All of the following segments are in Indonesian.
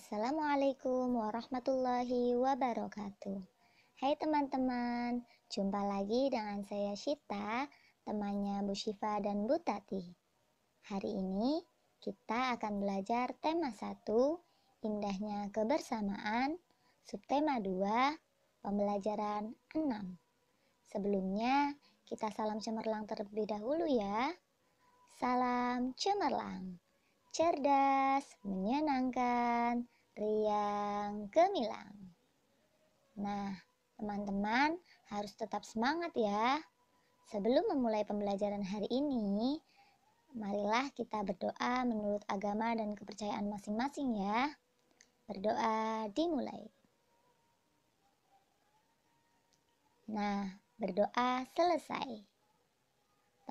Assalamualaikum warahmatullahi wabarakatuh. Hai teman-teman, jumpa lagi dengan saya Shita, temannya Bu Syifa dan Bu Tati. Hari ini kita akan belajar tema 1, indahnya kebersamaan, subtema 2, pembelajaran 6. Sebelumnya, kita salam cemerlang terlebih dahulu ya. Salam cemerlang. Cerdas, menyenangkan, riang, gemilang. Nah, teman-teman harus tetap semangat ya. Sebelum memulai pembelajaran hari ini, marilah kita berdoa menurut agama dan kepercayaan masing-masing ya. Berdoa dimulai. Nah, berdoa selesai.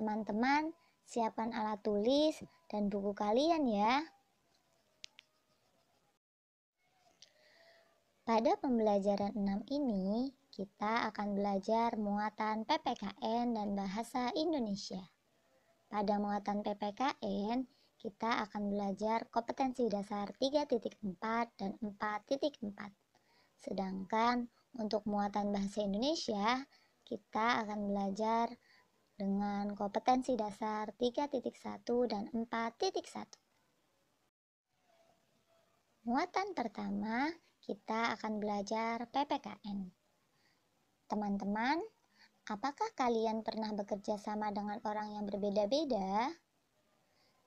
Teman-teman, siapkan alat tulis dan buku kalian ya. Pada pembelajaran 6 ini, kita akan belajar muatan PPKN dan bahasa Indonesia. Pada muatan PPKN, kita akan belajar kompetensi dasar 3.4 dan 4.4. Sedangkan untuk muatan bahasa Indonesia, kita akan belajar dengan kompetensi dasar 3.1 dan 4.1. Muatan pertama, kita akan belajar PPKN. Teman-teman, apakah kalian pernah bekerja sama dengan orang yang berbeda-beda?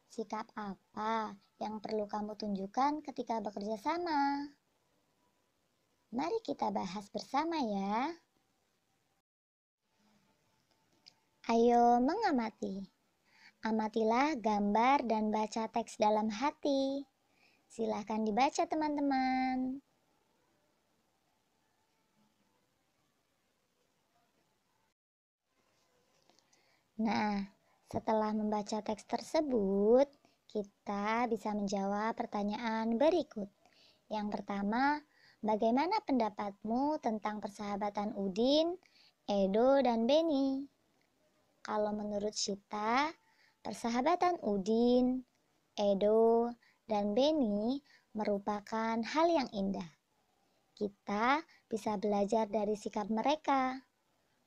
Sikap apa yang perlu kamu tunjukkan ketika bekerja sama? Mari kita bahas bersama ya. Ayo mengamati. Amatilah gambar dan baca teks dalam hati. Silahkan dibaca teman-teman. Nah, setelah membaca teks tersebut, kita bisa menjawab pertanyaan berikut. Yang pertama, bagaimana pendapatmu tentang persahabatan Udin, Edo, dan Beni? Kalau menurut Shita, persahabatan Udin, Edo, dan Beni merupakan hal yang indah. Kita bisa belajar dari sikap mereka.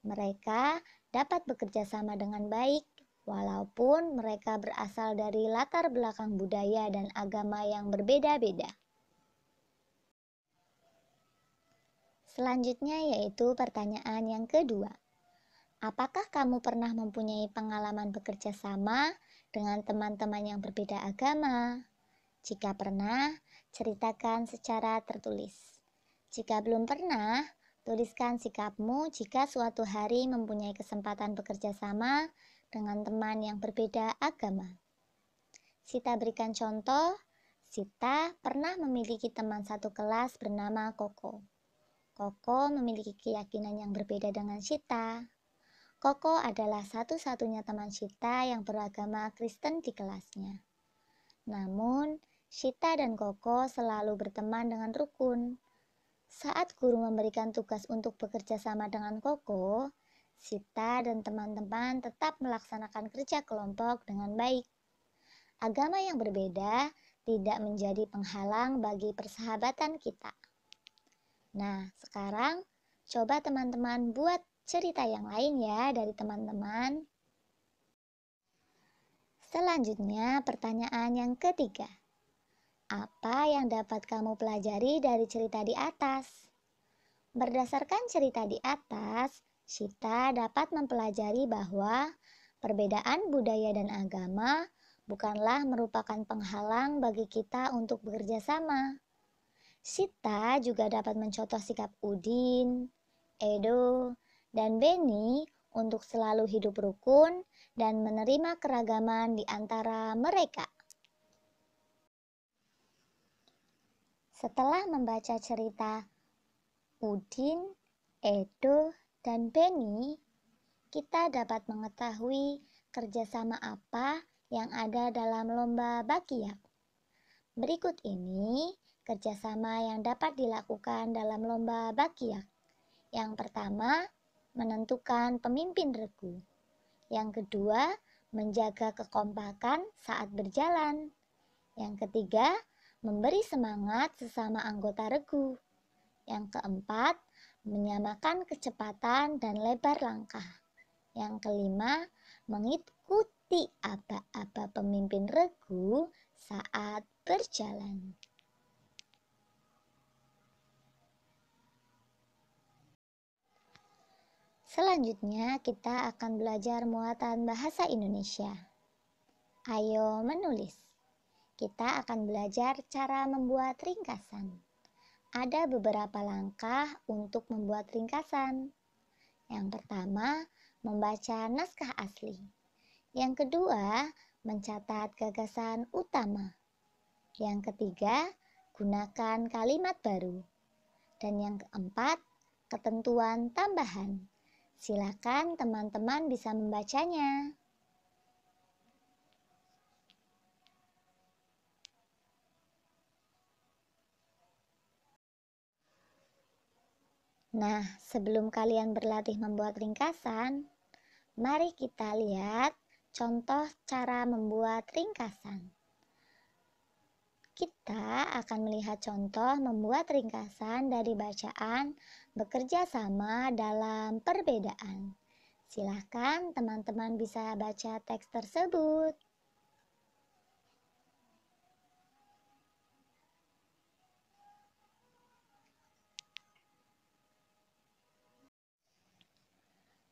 Mereka dapat bekerja sama dengan baik, walaupun mereka berasal dari latar belakang budaya dan agama yang berbeda-beda. Selanjutnya yaitu pertanyaan yang kedua. Apakah kamu pernah mempunyai pengalaman bekerja sama dengan teman-teman yang berbeda agama? Jika pernah, ceritakan secara tertulis. Jika belum pernah, tuliskan sikapmu jika suatu hari mempunyai kesempatan bekerja sama dengan teman yang berbeda agama. Sita berikan contoh. Sita pernah memiliki teman satu kelas bernama Koko. Koko memiliki keyakinan yang berbeda dengan Sita. Koko adalah satu-satunya teman Sita yang beragama Kristen di kelasnya. Namun, Sita dan Koko selalu berteman dengan rukun. Saat guru memberikan tugas untuk bekerja sama dengan Koko, Sita dan teman-teman tetap melaksanakan kerja kelompok dengan baik. Agama yang berbeda tidak menjadi penghalang bagi persahabatan kita. Nah, sekarang coba teman-teman buat cerita yang lain ya dari teman-teman. Selanjutnya, pertanyaan yang ketiga. Apa yang dapat kamu pelajari dari cerita di atas? Berdasarkan cerita di atas, Shita dapat mempelajari bahwa perbedaan budaya dan agama bukanlah merupakan penghalang bagi kita untuk bekerja sama. Shita juga dapat mencontoh sikap Udin, Edo, dan Beni untuk selalu hidup rukun dan menerima keragaman di antara mereka. Setelah membaca cerita Udin, Edo, dan Beni, kita dapat mengetahui kerjasama apa yang ada dalam lomba Bakiak. Berikut ini kerjasama yang dapat dilakukan dalam lomba Bakiak. Yang pertama, menentukan pemimpin regu. Yang kedua, menjaga kekompakan saat berjalan. Yang ketiga, memberi semangat sesama anggota regu. Yang keempat, menyamakan kecepatan dan lebar langkah. Yang kelima, mengikuti aba-aba pemimpin regu saat berjalan. Selanjutnya, kita akan belajar muatan bahasa Indonesia. Ayo menulis. Kita akan belajar cara membuat ringkasan. Ada beberapa langkah untuk membuat ringkasan. Yang pertama, membaca naskah asli. Yang kedua, mencatat gagasan utama. Yang ketiga, gunakan kalimat baru. Dan yang keempat, ketentuan tambahan. Silakan teman-teman bisa membacanya. Nah, sebelum kalian berlatih membuat ringkasan, mari kita lihat contoh cara membuat ringkasan. Kita akan melihat contoh membuat ringkasan dari bacaan bekerja sama dalam perbedaan. Silakan teman-teman bisa baca teks tersebut.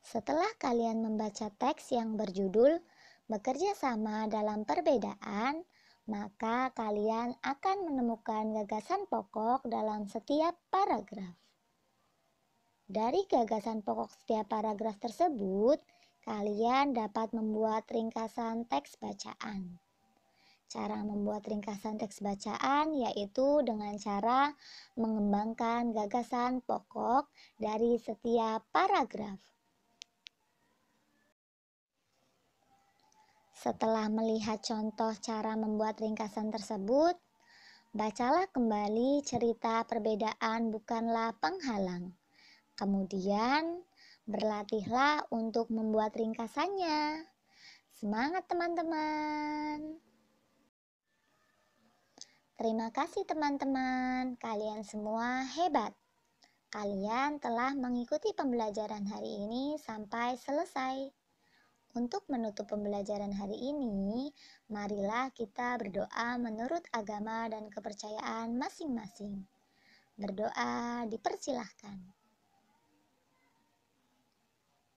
Setelah kalian membaca teks yang berjudul bekerja sama dalam perbedaan, maka kalian akan menemukan gagasan pokok dalam setiap paragraf. Dari gagasan pokok setiap paragraf tersebut, kalian dapat membuat ringkasan teks bacaan. Cara membuat ringkasan teks bacaan yaitu dengan cara mengembangkan gagasan pokok dari setiap paragraf. Setelah melihat contoh cara membuat ringkasan tersebut, bacalah kembali cerita perbedaan bukanlah penghalang. Kemudian, berlatihlah untuk membuat ringkasannya. Semangat teman-teman! Terima kasih teman-teman, kalian semua hebat. Kalian telah mengikuti pembelajaran hari ini sampai selesai. Untuk menutup pembelajaran hari ini, marilah kita berdoa menurut agama dan kepercayaan masing-masing. Berdoa dipersilahkan.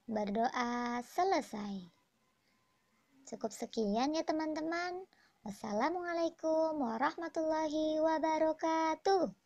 Berdoa selesai. Cukup sekian ya teman-teman. Wassalamualaikum warahmatullahi wabarakatuh.